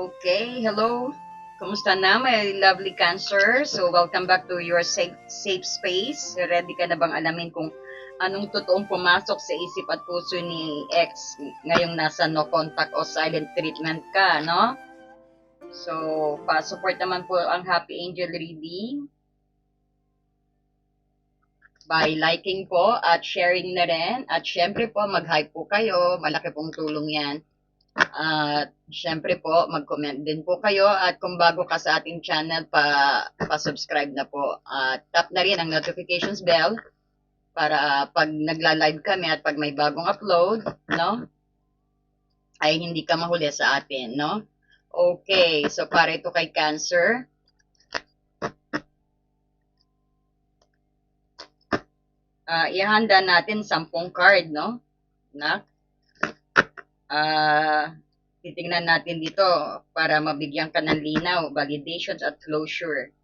Okay, hello. Kumusta na, my lovely Cancer? So, welcome back to your safe space. Ready ka na bang alamin kung anong totoong pumasok sa isip at puso ni ex ngayong nasa no contact o silent treatment ka, no? So, pa-support naman po ang Happy Angel reading by liking po at sharing na rin. At syempre po, mag-hype po kayo. Malaki pong tulong yan. At syempre po, mag-comment din po kayo at kung bago ka sa ating channel, pa-subscribe na po. At tap na rin ang notifications bell para pag nagla-live kami at pag may bagong upload, no, ay hindi ka mahuli sa atin, no? Okay, so para ito kay Cancer. Ihanda natin 10 card, no? Na titingnan natin dito para mabigyan ka ng linaw, validations at closure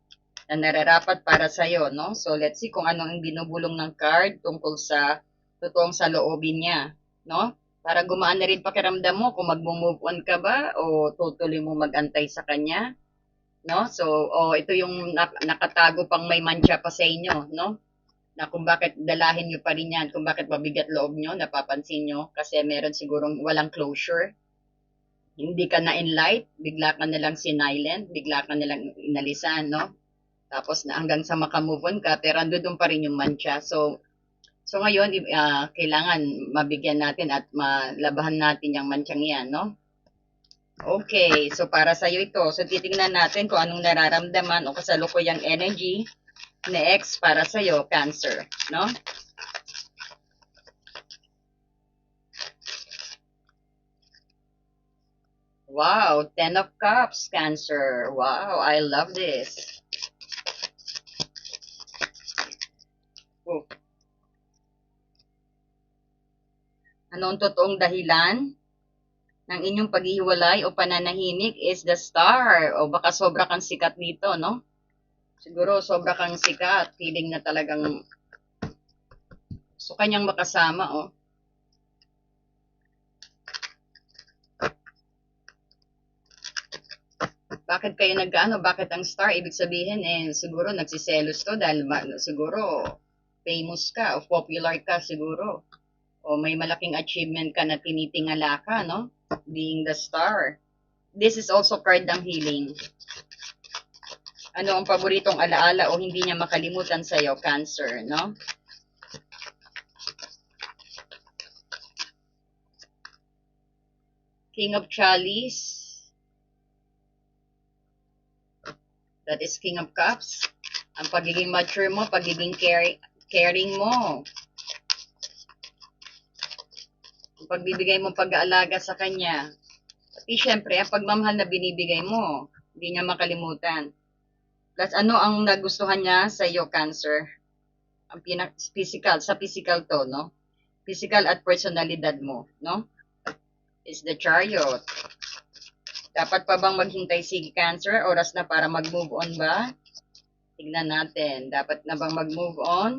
na nararapat para sa'yo, no? So, let's see kung ano ang binubulong ng card tungkol sa totoong saloobin niya, no? Para gumaan na rin pakiramdam mo kung mag-move on ka ba o tutuloy mo mag-antay sa kanya, no? So, ito yung nakatago pang may mantsa pa sa inyo, no? Na kung bakit dalahin nyo pa rin yan, kung bakit mabigat loob nyo, napapansin nyo, kasi meron sigurong walang closure. Hindi ka na enlight, bigla ka na lang sinilent, bigla ka na lang inalisan, no? Tapos na hanggang sa makamove on ka, pero andun pa rin yung mancha. So ngayon, kailangan mabigyan natin at malabahan natin yung manchang yan, no? Okay, so para sa'yo ito. So titingnan natin kung anong nararamdaman o kasalukuyang energy ni X para sa'yo, Cancer, no? Wow, 10 of Cups, Cancer. Wow, I love this. Oh. Anong totoong dahilan ng inyong paghihiwalay o pananahimik is the star. O baka sobra kang sikat dito, no? Siguro sobra kang sikat. Feeling na talagang gusto kanyang makasama, oh. Bakit kayo nagkaano? Bakit ang star? Ibig sabihin, siguro nagsiselos to dahil siguro famous ka o popular ka siguro. O may malaking achievement ka na tinitingala ka, no? Being the star. This is also card ng healing. Ano ang paboritong alaala o hindi niya makalimutan sa'yo, Cancer, no? King of Chalice. That is King of Cups. Ang pagiging mature mo, pagiging caring mo. Ang pagbibigay mo pag-aalaga sa kanya. Pati syempre, ang pagmamahal na binibigay mo, hindi niya makalimutan. Plus, ano ang nagustuhan niya sa iyo, Cancer? Ang physical, sa physical to, no? Physical at personalidad mo, no? Is the Chariot. Dapat pa bang maghintay si Cancer? Oras na para mag-move on ba? Tignan natin. Dapat na bang mag-move on?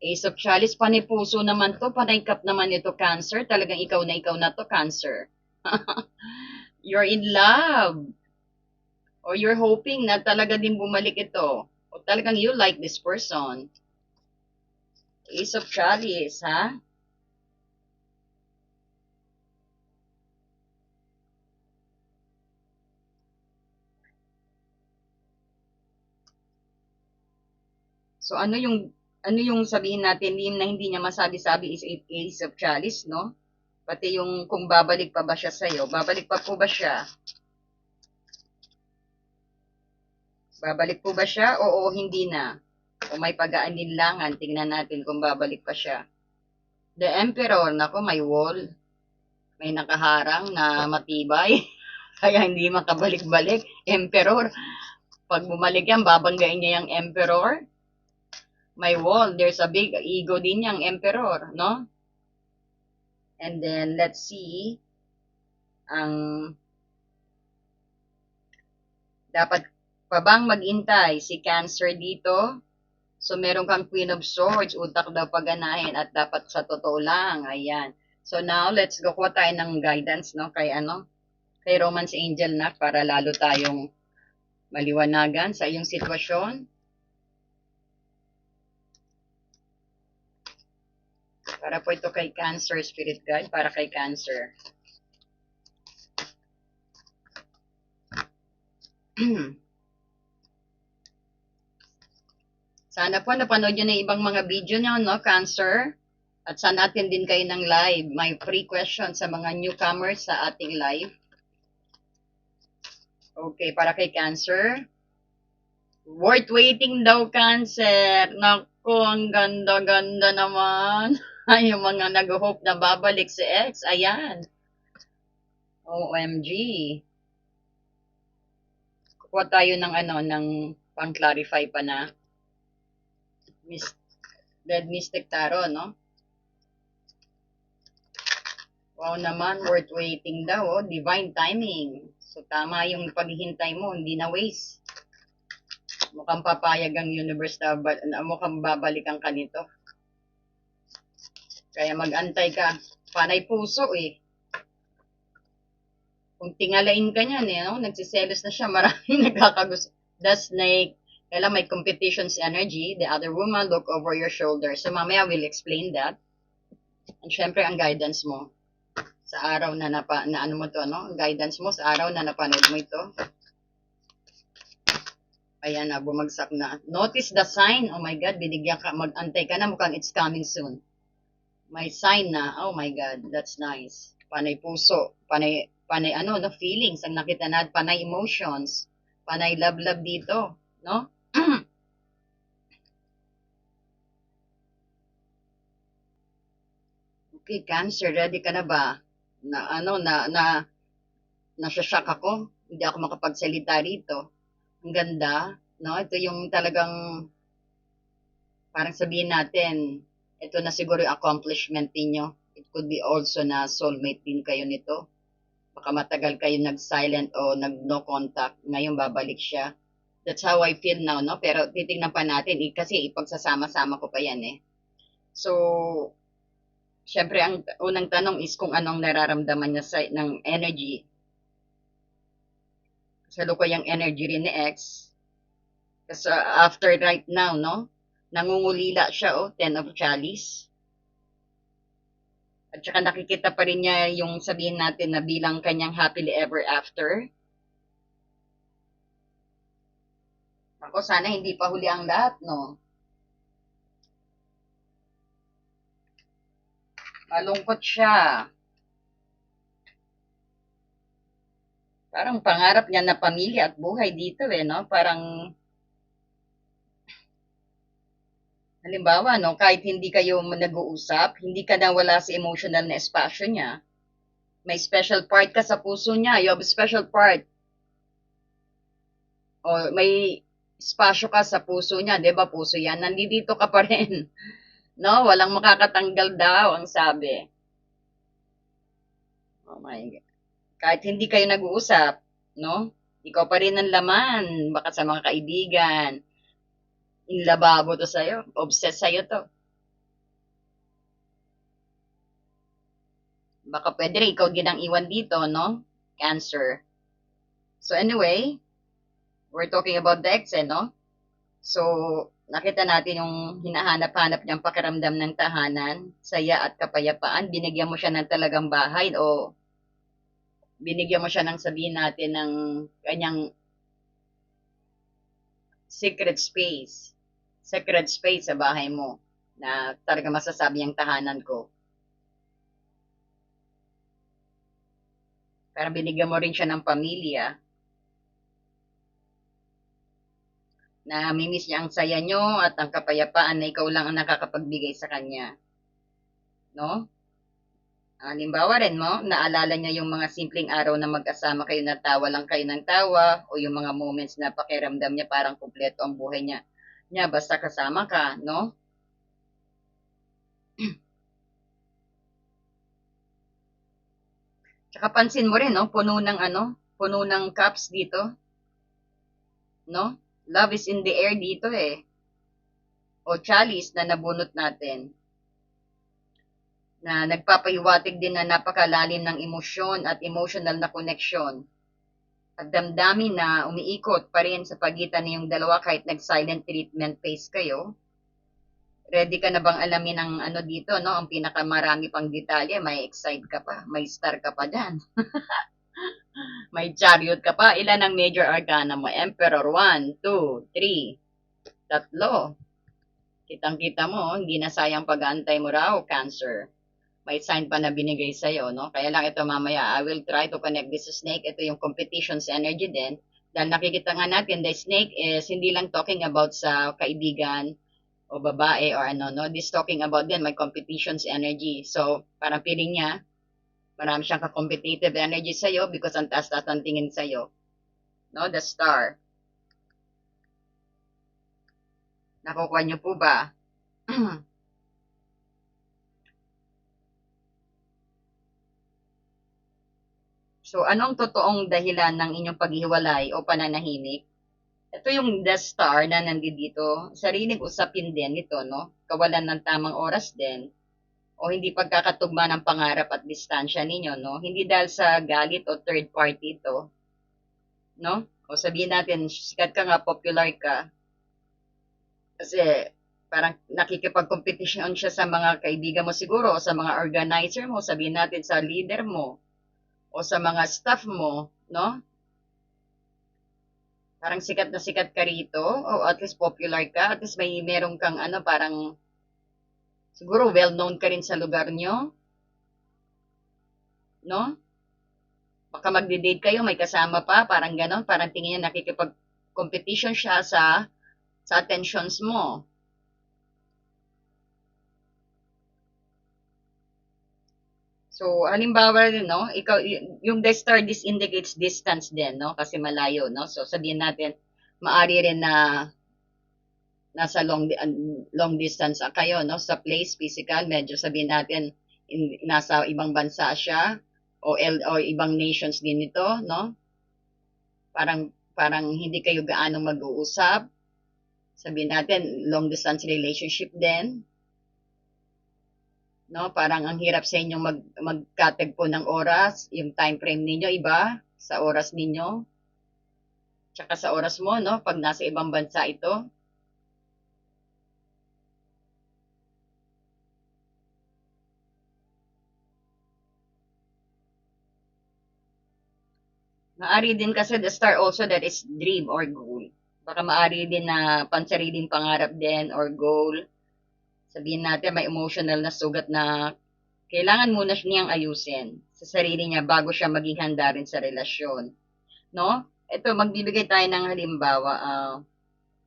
Ace of Chalice, panay puso naman to. Panay cup naman ito, Cancer. Talagang ikaw na to, Cancer. You're in love. Or you're hoping na talaga din bumalik ito. O talagang you like this person. Ace of Chalice, ha? So ano yung sabihin natin na hindi niya masabi-sabi is Ace of Chalice, no? Pati yung kung babalik pa ba siya sa'yo. Babalik pa po ba siya? Babalik po ba siya? Oo, hindi na. O may pag-aalinlangan. Tingnan natin kung babalik pa siya. The Emperor, nako, may wall. May nakaharang na matibay. Kaya hindi makabalik-balik. Emperor. Pag bumalik yan, babanggain niya yung Emperor. May wall. There's a big ego din yung Emperor, no? And then, let's see. Ang dapat pa bang magintay si Cancer dito So, meron kang Queen of Swords, utak daw paganahin at dapat sa totoo lang. Ayan. So, now, let's go kuha tayo ng guidance, no? Kay Romance Angel na para lalo tayong maliwanagan sa iyong sitwasyon. Para po ito kay Cancer Spirit Guide, para kay Cancer. Sana po napanood nyo na ibang mga video nyo, no, Cancer? At sana atin din kayo ng live. May free question sa mga newcomers sa ating live. Okay, para kay Cancer. Worth waiting daw, Cancer. Naku, ang ganda-ganda naman. Ay, yung mga nag-hope na babalik si X. Ayan. OMG. Kuha tayo ng pang-clarify pa na Dead Mystic Tarot, no? Wow naman, worth waiting daw, oh. Divine timing. So, tama yung paghihintay mo, hindi na waste. Mukhang papayag ang universe na mukhang babalikan ka nito. Kaya mag-antay ka. Panay puso, eh. Kung tingalain ka niyan, eh, no? Nagsiselos na siya, maraming nagkakagusto. The snake, kailan may competition's energy, the other woman look over your shoulder. So, mamaya we'll explain that. And syempre, ang guidance mo sa araw na ano mo to, no? Guidance mo sa araw na napanood mo ito. Ayan na, bumagsak na. Notice the sign. Oh my God, binigyan ka, mag-antay ka na, mukhang it's coming soon. May sign na. Oh my God, that's nice. Panay puso, panay feelings ang nakita natin, panay emotions, panay love dito, no? Okay, Cancer, ready ka na ba? Nasashock ako. Hindi ako makapagsalita rito. Ang ganda, no? Ito yung talagang, parang sabihin natin, ito na siguro yung accomplishment niyo. It could be also na soulmate din kayo nito. Baka matagal kayo nag-silent o nag-no contact. Ngayon babalik siya. That's how I feel now, no? Pero titingnan pa natin, kasi ipagsasama-sama ko pa yan, eh. So, syempre, ang unang tanong is kung anong nararamdaman niya ng energy. Salukuyang energy rin ni X. Kasi after right now, no? Nangungulila siya, oh, 10 of Chalice. At saka nakikita pa rin niya yung sabihin natin na bilang kanyang happily ever after. Ako, sana hindi pa huli ang lahat, no? Malungkot siya. Parang pangarap niya na pamilya at buhay dito, eh, no? Parang halimbawa, no, kahit hindi kayo nag-uusap, hindi ka nawala sa emotional na espasyo niya. May special part ka sa puso niya. You have a special part. O may espasyo ka sa puso niya, 'di ba? Puso 'yan. Nandito ka pa rin. No, walang makakatanggal daw ang sabi. Oh my God. Kahit hindi kayo nag-uusap, no? Ikaw pa rin ang laman, baka sa mga kaibigan. Inlababo to sa'yo. Obsessed sa'yo to. Baka pwede rin ikaw din ang iwan dito, no? Cancer. So anyway, we're talking about the ex, eh, no? So, nakita natin yung hinahanap-hanap niyang pakiramdam ng tahanan, saya at kapayapaan. Binigyan mo siya ng talagang bahay o binigyan mo siya ng sabihin natin ng kanyang secret space. Secret space sa bahay mo na talaga masasabi yung tahanan ko. Parang binigyan mo rin siya ng pamilya. Namimiss niya ang saya nyo at ang kapayapaan na ikaw lang ang nakakapagbigay sa kanya. No? Halimbawa rin mo, naalala niya yung mga simpleng araw na mag-asama kayo na tawa lang kayo ng tawa o yung mga moments na pakiramdam niya parang kumpleto ang buhay niya basta kasama ka, no? Tsaka pansin mo rin, no? Puno ng cups dito, no? Love is in the air dito, eh. o chalice na nabunot natin, na nagpapahiwatig din na napakalalim ng emosyon at emotional na connection at damdamin na umiikot pa rin sa pagitan niyong dalawa kahit nag-silent treatment phase kayo. Ready ka na bang alamin ang ano dito, no? Ang pinakamarami pang detalye, may excite ka pa, may star ka pa dyan. May chariot ka pa. Ilan ang major arcana mo? Emperor, 1, 2, 3, tatlo. Kitang-kita mo, hindi na sayang pag-aantay mo raw, Cancer. May sign pa na binigay sa'yo, no? Kaya lang ito mamaya, I will try to connect this snake. Ito yung competition's energy din. Dahil nakikita nga natin, the snake is hindi lang talking about sa kaibigan o babae or ano, no? This talking about din, may competition's energy. So, parang feeling niya, marami siyang ka-competitive energy sa'yo because ang taas-taas ang tingin sa'yo. No? The star. Nakukuha niyo po ba? So, anong totoong dahilan ng inyong paghiwalay o pananahimik? Ito yung the star na nandito. Sariling usapin din ito, no? Kawalan ng tamang oras din. O hindi pagkakatugma ng pangarap at distansya ninyo, no? Hindi dahil sa galit o third party ito, no? O sabihin natin, sikat ka nga, popular ka, kasi parang nakikipag-competition siya sa mga kaibigan mo siguro, o sa mga organizer mo, sabihin natin sa leader mo, o sa mga staff mo, no? Parang sikat na sikat ka rito, o at least popular ka, at least may meron kang ano, parang siguro well-known ka rin sa lugar nyo, no? Baka magde-date kayo, may kasama pa, parang ganon, parang tingin niya nakikipag-competition siya sa attentions mo. So, halimbawa rin, no, ikaw, yung the star, this indicates distance din, no, kasi malayo, no. So, sabihin natin, maari rin na nasa long distance kayo, no, sa place, physical, medyo sabihin natin, nasa ibang bansa siya, o ibang nations din ito, no. Parang hindi kayo gaano mag-uusap. Sabihin natin, long distance relationship din, no? Parang ang hirap sa inyong magkatagpo ng oras, yung time frame ninyo iba sa oras ninyo, tsaka sa oras mo, no? Pag nasa ibang bansa ito. Maari din kasi the star also that is dream or goal. Baka maari din na pansariling pangarap din or goal. Sabihin natin may emotional na sugat na kailangan muna niyang ayusin sa sarili niya bago siya maging handa rin sa relasyon. No? Ito, magbibigay tayo ng halimbawa.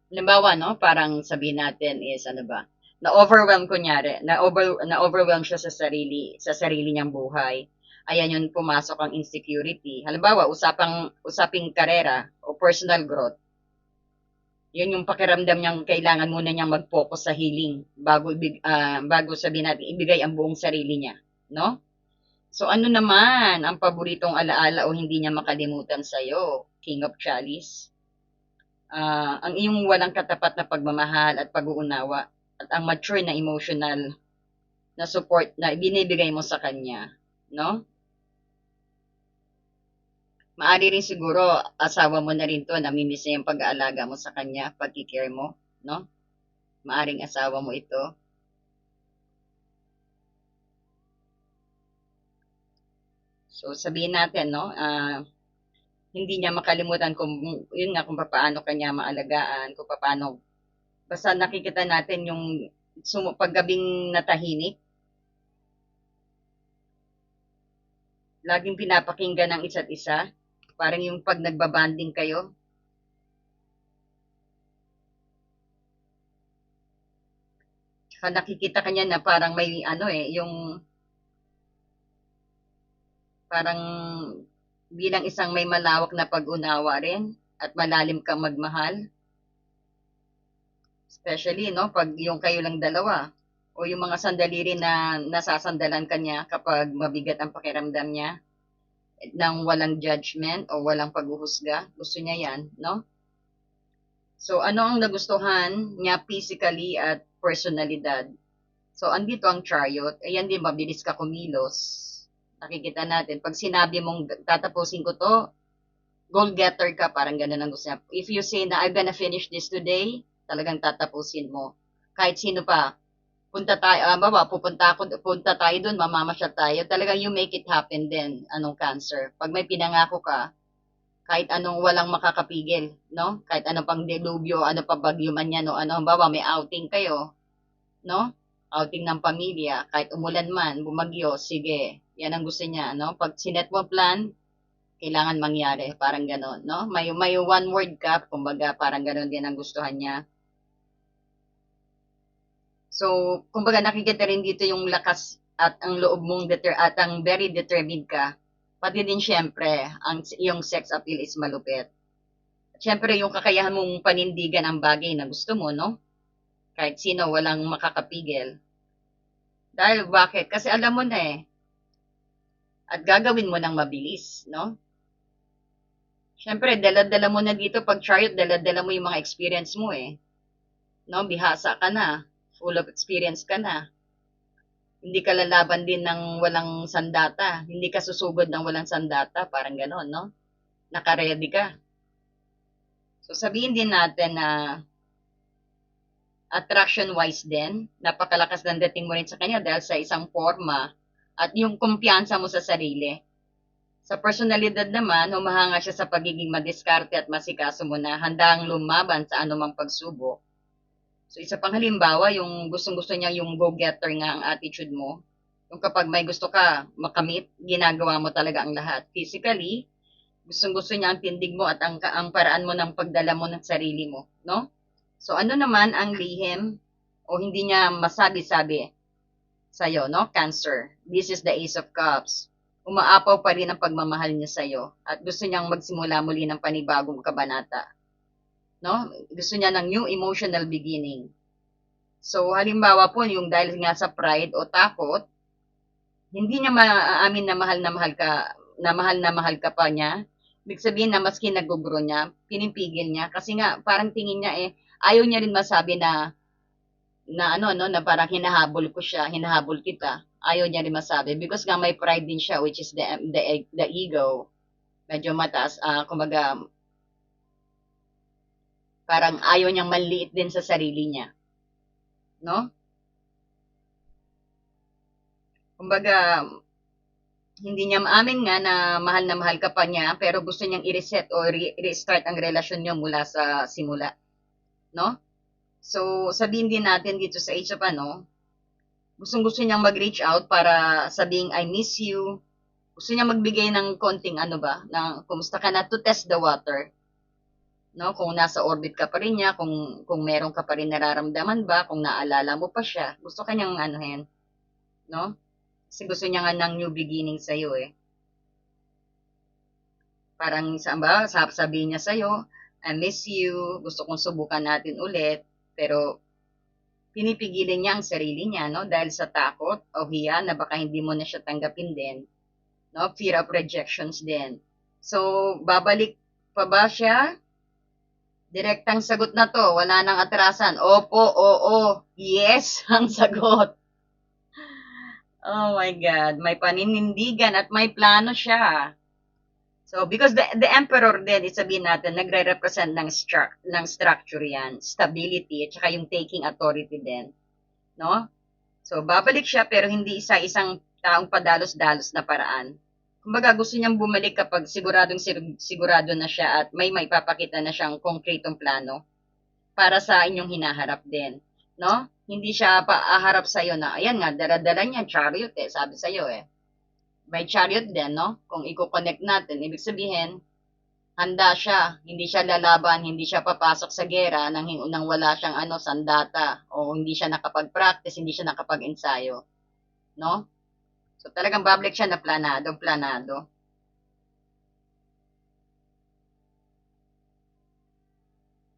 Halimbawa, no, parang sabihin natin is ano ba? Na-overwhelm kunyari, na-overwhelm siya sa sarili niyang buhay. Ayan yung pumasok ang insecurity. Halimbawa, usaping karera o personal growth. Yun yung pakiramdam niyang kailangan muna niyang mag-focus sa healing bago sabihin natin ibigay ang buong sarili niya, no? So ano naman ang paboritong alaala o hindi niya makalimutan sa iyo, King of Chalice? Ang iyong walang katapat na pagmamahal at pag-uunawa at ang mature na emotional na support na binibigay mo sa kanya, no? Maari rin siguro asawa mo na rin 'to, namimiss niya yung pag-aalaga mo sa kanya, pagki-care mo, no? Maaring asawa mo ito. So sabihin natin, no, hindi niya makalimutan kung yun nga kung paano kanya maalagaan, kung paano basta nakikita natin yung paggabing natahimik, laging pinapakinggan ng isa't isa, parang yung pag nagbabanding kayo, saka nakikita kanya na parang may ano yung parang bilang isang may malawak na pag-unawa rin at malalim kang magmahal. Especially, no, pag yung kayo lang dalawa o yung mga sandali rin na nasasandalan kanya kapag mabigat ang pakiramdam niya nang walang judgment o walang paghuhusga. Gusto niya yan, no? So, ano ang nagustuhan niya physically at personalidad? So, andito ang chariot. Ayan din, mabilis ka kumilos. Nakikita natin. Pag sinabi mong tatapusin ko to, goal getter ka, parang ganun ang gusto niya. If you say na I'm gonna finish this today, talagang tatapusin mo. Kahit sino pa, punta tayo, punta tayo doon, mamamasyal tayo. Talagang you make it happen din, anong cancer. Pag may pinangako ka, kahit anong walang makakapigil, no? Kahit ano pang delubyo, ano pa bagyo man yan, no? Ano, halimbawa, may outing kayo, no? Outing ng pamilya, kahit umulan man, bumagyo, sige. Yan ang gusto niya, no? Pag sinet mo plan, kailangan mangyari, parang gano'n, no? May one word ka, kumbaga, parang gano'n din ang gustuhan niya. So, kumbaga nakikita rin dito yung lakas at ang loob mong at ang very determined ka. Pati din syempre, yung sex appeal is malupit. Syempre, yung kakayahan mong panindigan ang bagay na gusto mo, no? Kahit sino, walang makakapigil. Dahil bakit? Kasi alam mo na eh. At gagawin mo ng mabilis, no? Syempre, dala-dala mo na dito pag chariot, dala-dala mo yung mga experience mo eh. No? Bihasa ka na. Full of experience ka na. Hindi ka lalaban din ng walang sandata. Hindi ka susugod ng walang sandata. Parang ganon, no? Naka-ready ka. So, sabihin din natin na attraction-wise din, napakalakas ng dating mo rin sa kanya dahil sa isang forma at yung kumpiyansa mo sa sarili. Sa personalidad naman, humahanga siya sa pagiging madiskarte at masikaso mo na handang lumaban sa anumang pagsubok. So, isa pang halimbawa, yung gustong-gusto niya yung go-getter nga ang attitude mo. Yung kapag may gusto ka makamit, ginagawa mo talaga ang lahat. Physically, gustong-gusto niya ang tindig mo at ang paraan mo ng pagdala mo ng sarili mo, no? So, ano naman ang lihim o hindi niya masabi-sabi sa'yo, no? Cancer. This is the Ace of Cups. Umaapaw pa rin ang pagmamahal niya sa'yo at gusto niyang magsimula muli ng panibagong kabanata, no? Gusto niya ng new emotional beginning. So, halimbawa po, yung dahil nga sa pride o takot, hindi niya maaamin na mahal ka pa niya. Ibig sabihin na maski nagugro niya, pinipigil niya. Kasi nga, parang tingin niya eh, ayaw niya rin masabi na ano, no, na parang hinahabol ko siya, hinahabol kita. Ayaw niya rin masabi. Because nga may pride din siya, which is the ego. Medyo mataas, kumbaga, parang ayaw niyang maliit din sa sarili niya. No? Kumbaga, hindi niya maamin nga na mahal ka pa niya, pero gusto niyang i-reset o restart ang relasyon niyo mula sa simula. No? So, sabihin din natin dito sa Age of ano, gustong-gusto niyang mag-reach out para sabing, I miss you. Gusto niya magbigay ng konting ano ba, ng kumusta ka na to test the water. No? Kung nasa orbit ka pa rin niya, kung meron ka pa rin nararamdaman ba, kung naalala mo pa siya, gusto kanyang anuhin. No? Kasi gusto niya nga ng new beginning sa'yo eh. Parang saan ba, sabihin niya sa'yo, I miss you, gusto kong subukan natin ulit, pero pinipigilan niya ang sarili niya, no? Dahil sa takot o hiya na baka hindi mo na siya tanggapin din, no? Fear of rejections din. So, babalik pa ba siya? Direktang sagot na to, wala nang atrasan. Opo, oo, yes ang sagot. Oh my God, may paninindigan at may plano siya. So, because the emperor din, sabihin natin, nagre-represent ng structure yan, stability, at saka yung taking authority din. No? So, babalik siya pero hindi isa-isang taong padalos-dalos na paraan. Kumbaga, gusto niyang bumalik kapag sigurado na siya at may maipapakita na siyang konkretong plano para sa inyong hinaharap din. No? Hindi siya paaharap sa'yo na, ayan nga, daradala niya, chariot eh, sabi sa'yo eh. May chariot din, no? Kung i-connect natin, ibig sabihin, handa siya, hindi siya lalaban, hindi siya papasok sa gera nang wala siyang sandata o hindi siya nakapag-practice, hindi siya nakapag-ensayo, no? So talagang babalik siya na planado.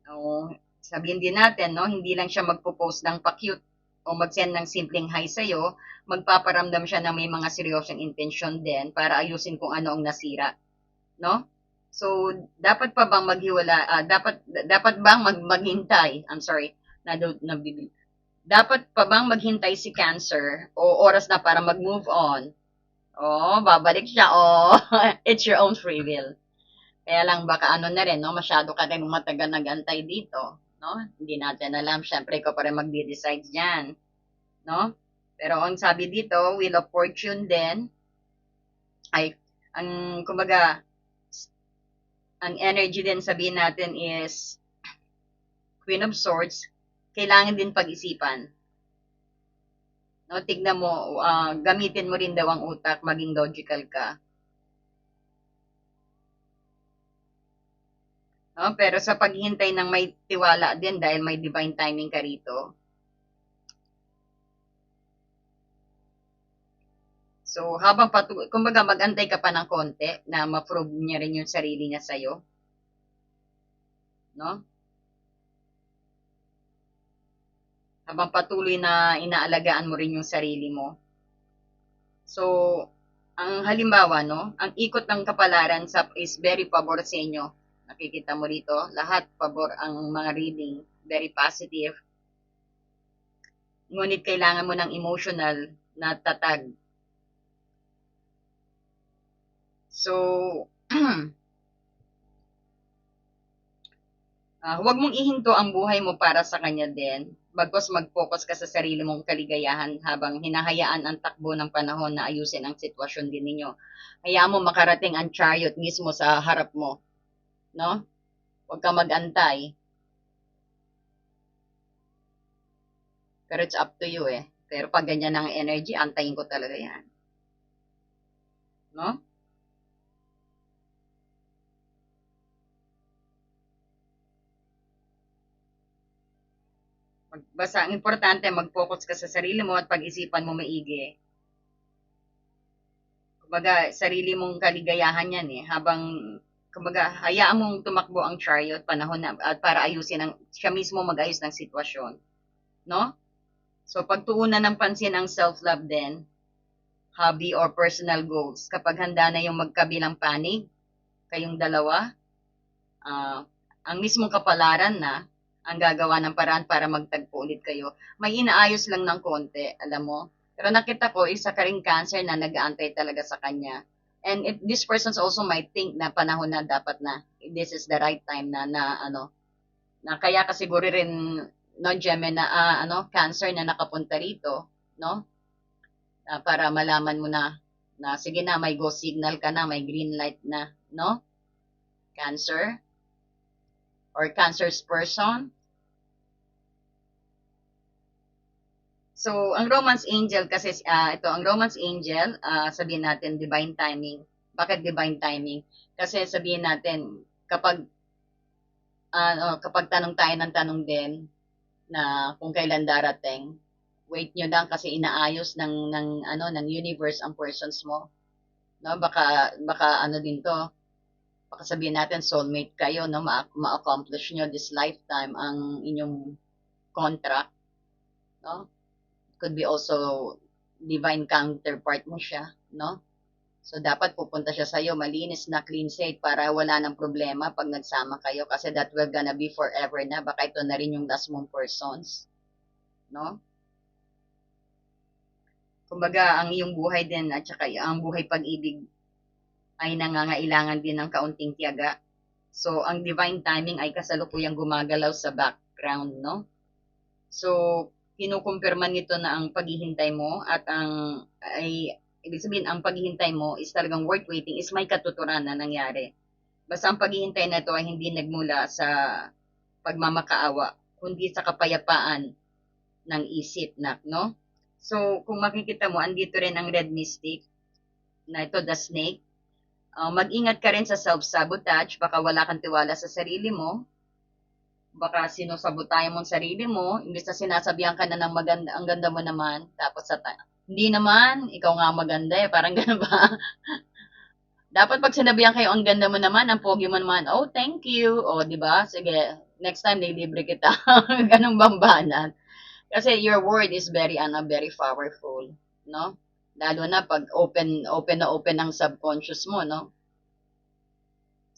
O, sabihin din natin, no, hindi lang siya magpo-post ng pa-cute o mag-send ng simpleng hi sa'yo, magpaparamdam siya na may mga seryosong intensyon din para ayusin kung ano ang nasira, no? So, dapat pa bang dapat bang maghintay? I'm sorry, nabibil. Dapat pa bang maghintay si Cancer o oras na para mag-move on? Oh, babalik siya. Oh, it's your own free will. Kaya lang baka ano na rin, no? Masyado ka rin matagal nag-antay dito, no? Hindi natin alam. Syempre, ikaw pa rin magde-decide diyan, no? Pero ang sabi dito, Wheel of Fortune din, ay, kumbaga, ang energy din sabihin natin is Queen of Swords, kailangan din pag-isipan. No, tignan mo, gamitin mo rin daw ang utak, maging logical ka. No, pero sa paghihintay ng may tiwala din dahil may divine timing ka rito. So, kumbaga mag-antay ka pa ng konti na ma-prove niya rin yung sarili niya sa'yo. No? Habang patuloy na inaalagaan mo rin yung sarili mo. So, ang halimbawa, no, ang ikot ng kapalaran is very pabor sa inyo. Nakikita mo rito, lahat pabor ang mga reading, very positive. Ngunit kailangan mo ng emotional na tatag. So, huwag mong ihinto ang buhay mo para sa kanya din. Bagkus mag-focus ka sa sarili mong kaligayahan habang hinahayaan ang takbo ng panahon na ayusin ang sitwasyon din ninyo. Hayaan mo makarating ang chariot mismo sa harap mo. No? Huwag ka mag-antay. Pero it's up to you eh. Pero pag ganyan ang energy, antayin ko talaga yan. No? Basta ang importante, mag-focus ka sa sarili mo at pag-isipan mo maigi. Kumbaga, sarili mong kaligayahan yan eh. Habang, kumbaga, hayaan mong tumakbo ang chariot, panahon na, at para ayusin siya mismo mag-ayos ng sitwasyon. No? So, pagtuunan ng pansin ang self-love din, hobby or personal goals. Kapag handa na yung magkabilang panig, kayong dalawa, ang mismong kapalaran na ang gagawa ng paraan para magtagpo ulit kayo. May inaayos lang ng konti, alam mo. Pero nakita ko, isa ka ring cancer na nag-aantay talaga sa kanya. And if this person also might think na panahon na dapat na, this is the right time na kaya ka siguro rin, no, Gemini, na, cancer na nakapunta rito, no? Para malaman mo na sige na, may go signal ka na, may green light na, no? Cancer or cancer's person. So, ang romance angel kasi, ang romance angel, sabihin natin divine timing. Bakit divine timing? Kasi sabihin natin, kapag tanong tayo ng tanong din, na kung kailan darating, wait nyo lang kasi inaayos ng universe ang persons mo. No, baka ano din to, baka sabihin natin soulmate kayo, no, ma-accomplish nyo this lifetime ang inyong contract, no? Could be also divine counterpart mo siya, no? So, dapat pupunta siya sa'yo, malinis na clean slate para wala ng problema pag nagsama kayo kasi that will gonna be forever na. Baka ito na rin yung last mong persons, no? Kumbaga, ang iyong buhay din at saka ang buhay pag-ibig ay nangangailangan din ng kaunting tiyaga. So, ang divine timing ay kasalukuyang gumagalaw sa background, no? So, kinukumpirma nito na ang paghihintay mo at ibig sabihin, ang paghihintay mo is talagang worth waiting, is may katuturan na nangyari. Basta ang paghihintay na ito ay hindi nagmula sa pagmamakaawa, kundi sa kapayapaan ng isip no? So, kung makikita mo, andito rin ang red mystic, na ito, the snake. Mag-ingat ka rin sa self-sabotage, baka wala kang tiwala sa sarili mo, baka sinusabotayan mo ang sarili mo, imbes na sinasabihan ka na ng maganda, ang ganda mo naman, tapos hindi naman, ikaw nga maganda eh, parang gano'n ba? Dapat pag sinabihan kayo, ang ganda mo naman, ang pogi mo naman, oh, thank you, oh, di ba? Sige, next time, nilibre kita. Ganong bambanan. Kasi your word is very powerful, no? Lalo na pag open na open ang subconscious mo, no?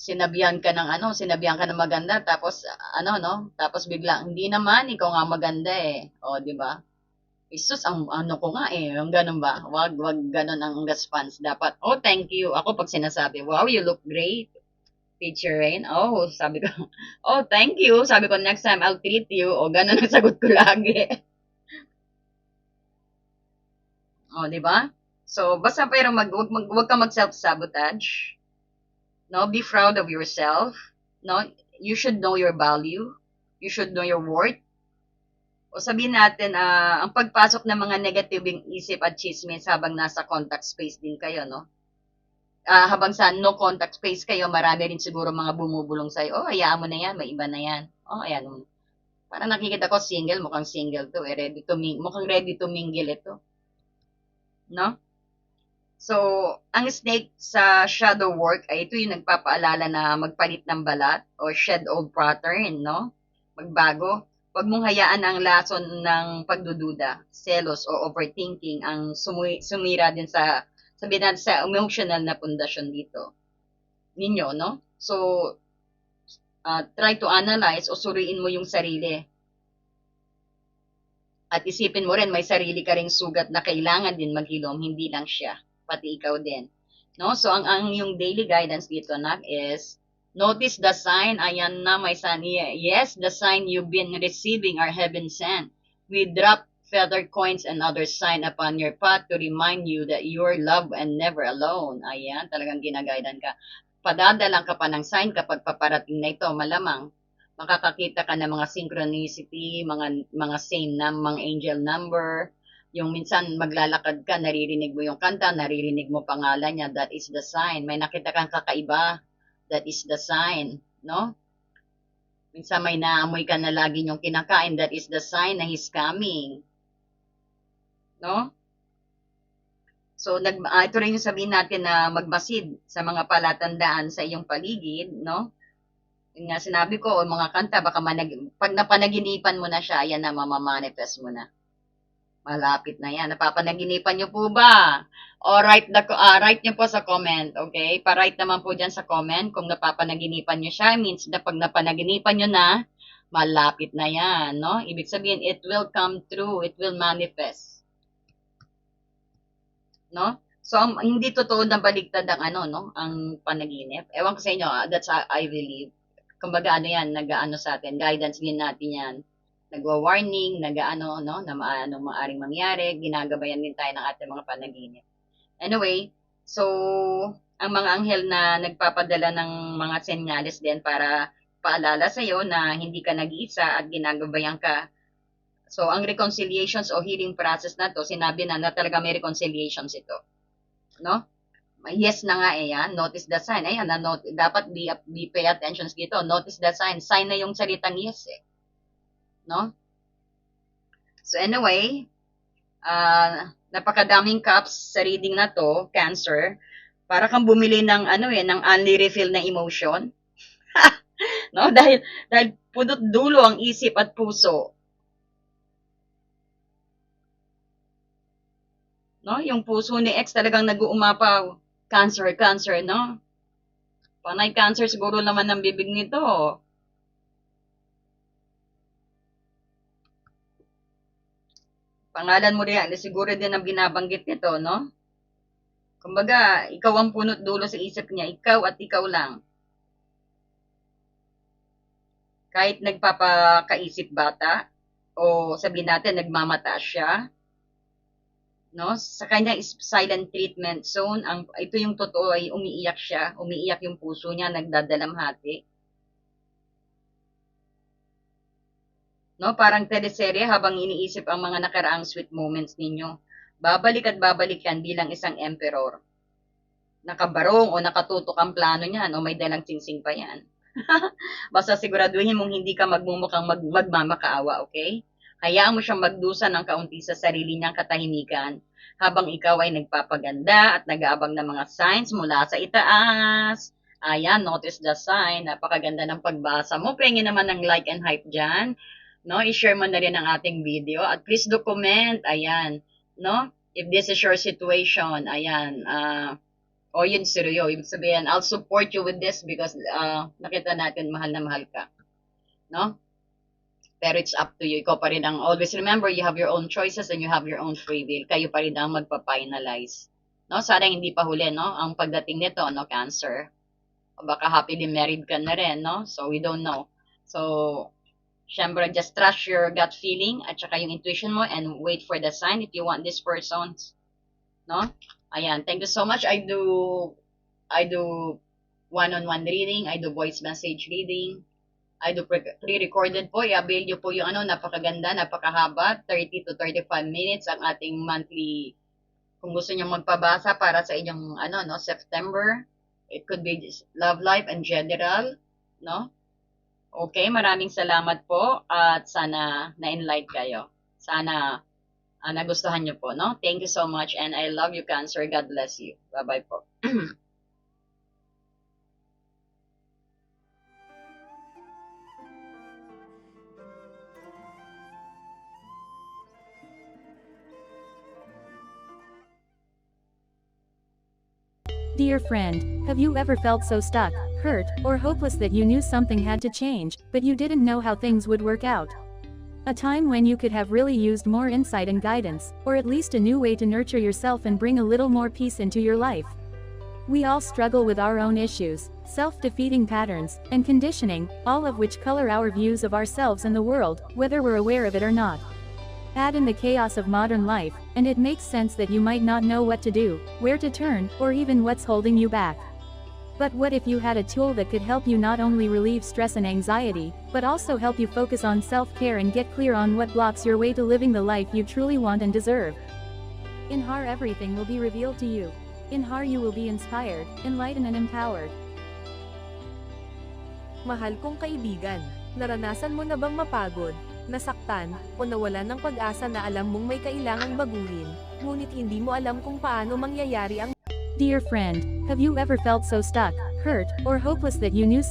sinabihan ka ng ano, sinabihan ka ng maganda, tapos ano, no? Tapos bigla, hindi naman, ikaw nga maganda eh. O, di ba? Isus, ang ano ko nga eh, yung ganun ba? Wag ganun ang response. Dapat, oh, thank you. Ako pag sinasabi, wow, you look great. Teacher Rain, oh, sabi ko, oh, thank you. Sabi ko, next time I'll treat you. O, ganun ang sagot ko lagi. O, di ba? So, basta pero wag ka mag-self-sabotage. No, be proud of yourself. No, you should know your value. You should know your worth. O sabihin natin, ang pagpasok ng mga negatibong isip at chismis habang nasa contact space din kayo, no? Habang sa no contact space kayo, marami rin siguro mga bumubulong sa'yo, oh, hayaan mo na yan, may iba na yan. Oh, ayan mo. Parang nakikita ko single, mukhang single to, eh, mukhang ready to mingle ito. No? So, ang snake sa shadow work ay ito yung nagpapaalala na magpalit ng balat o shed old pattern, no? Magbago. Huwag mong hayaan ang lason ng pagdududa, selos o overthinking ang sumira din sa sabihin natin sa emotional na pundasyon dito ninyo, no? So, try to analyze o suriin mo yung sarili. At isipin mo rin, may sarili ka ring sugat na kailangan din maghilom, hindi lang siya, pati ikaw din. No? So, ang yung daily guidance dito, anak, is notice the sign. Ayan na, my son. Yes, the sign you've been receiving are heaven sent. We drop feather coins and other sign upon your path to remind you that you're loved and never alone. Ayan, talagang ginagaidan ka. Padadalang ka pa ng sign kapag paparating na ito, malamang makakakita ka ng mga synchronicity, mga same na mga angel number. Yung minsan maglalakad ka, naririnig mo yung kanta, naririnig mo pangalan niya, that is the sign. May nakita kang kakaiba, that is the sign, no? Minsan may naamoy ka na lagi yung kinakain, that is the sign na he's coming, no? So, ito rin yung sabihin natin na magmasid sa mga palatandaan sa iyong paligid, no? Yung nga sinabi ko, o mga kanta, baka pag napanaginipan mo na siya, ayan na, mamamanifest mo na. Malapit na yan. Napapanaginipan nyo po ba? O write nyo po sa comment, okay? Pa-write naman po dyan sa comment kung napapanaginipan nyo siya. Means na pag napanaginipan nyo na, malapit na yan, no? Ibig sabihin, it will come true. It will manifest. No? So, hindi totoo na baliktad ang ano, no? Ang panaginip. Ewan ko sa inyo, that's how I believe. Kumbaga ano yan, nag-ano sa atin, guidance din natin yan. Nagwa-warning, nag-ano, no, na ano maaring mangyari, ginagabayan din tayo ng ating mga panaginip. Anyway, so, ang mga anghel na nagpapadala ng mga senyales din para paalala sa'yo na hindi ka nag-iisa at ginagabayan ka. So, ang reconciliations o healing process na to, sinabi na talaga may reconciliations ito. No? Yes na nga eh, yan. Notice the sign. Ayan, dapat be pay attention dito. Notice the sign. Sign na yung salitang yes eh. No? So anyway, napakadaming cups sa reading na to, Cancer. Para kang bumili ng ano eh, ng only refill na emotion. No? Dahil pudot dulo ang isip at puso. No? Yung puso ni ex talagang nag-uumapaw. Cancer, no? Panay cancer siguro naman ng bibig nito. Pangalan mo rin, siguro din ang binabanggit nito, no? Kumbaga, ikaw ang punot dulo sa isip niya, ikaw at ikaw lang. Kahit nagpapakaisip bata, o sabihin natin, nagmamataas siya, no? Sa kanya is silent treatment zone, ito yung totoo ay umiiyak siya, umiiyak yung puso niya, nagdadalamhati. No? Parang teleserye habang iniisip ang mga nakaraang sweet moments ninyo. Babalik at babalik yan bilang isang emperor. Nakabarong o nakatutok ang plano niyan o may dalang singsing pa yan. Basta siguraduhin mong hindi ka magmumukhang magmamakaawa, okay? Hayaan mo siyang magdusa ng kaunti sa sarili niyang katahimikan habang ikaw ay nagpapaganda at nag-aabang ng mga signs mula sa itaas. Ayan, notice the sign. Napakaganda ng pagbasa mo. Pengin naman ng like and hype dyan. No, i-share mo na rin ang ating video. At please document. Ayan. No? If this is your situation, ayan. O yun, seryo. Ibig sabihin, I'll support you with this because nakita natin mahal na mahal ka. No? Pero it's up to you. Ikaw pa rin ang, always remember, you have your own choices and you have your own free will. Kayo pa rin ang magpa-finalize. No? Sana hindi pa huli, no? Ang pagdating nito, no? Cancer. O baka happily married ka na rin, no? So, we don't know. So, syempre, just trust your gut feeling at saka yung intuition mo and wait for the sign if you want this person. No? Ayan. Thank you so much. I do one-on-one reading. I do voice message reading. I do pre-recorded po. I-avail nyo po yung napakaganda, napakahaba, 30 to 35 minutes ang ating monthly. Kung gusto nyo magpabasa para sa inyong September, it could be love life and general, no? Okay, maraming salamat po at sana na-enlight kayo. Sana nagustuhan nyo po, no? Thank you so much and I love you, Cancer. God bless you. Bye-bye po. Dear friend, have you ever felt so stuck, hurt, or hopeless that you knew something had to change, but you didn't know how things would work out? A time when you could have really used more insight and guidance, or at least a new way to nurture yourself and bring a little more peace into your life. We all struggle with our own issues, self-defeating patterns, and conditioning, all of which color our views of ourselves and the world, whether we're aware of it or not. Add in the chaos of modern life, and it makes sense that you might not know what to do, where to turn, or even what's holding you back. But what if you had a tool that could help you not only relieve stress and anxiety, but also help you focus on self-care and get clear on what blocks your way to living the life you truly want and deserve? In HAR, everything will be revealed to you. In HAR, you will be inspired, enlightened and empowered. Mahal kong kaibigan, naranasan mo na bang mapagod, nasaktan, o nawalan ng pag-asa na alam mong may kailangang baguhin, ngunit hindi mo alam kung paano mangyayari ang... Dear friend, have you ever felt so stuck, hurt, or hopeless that you knew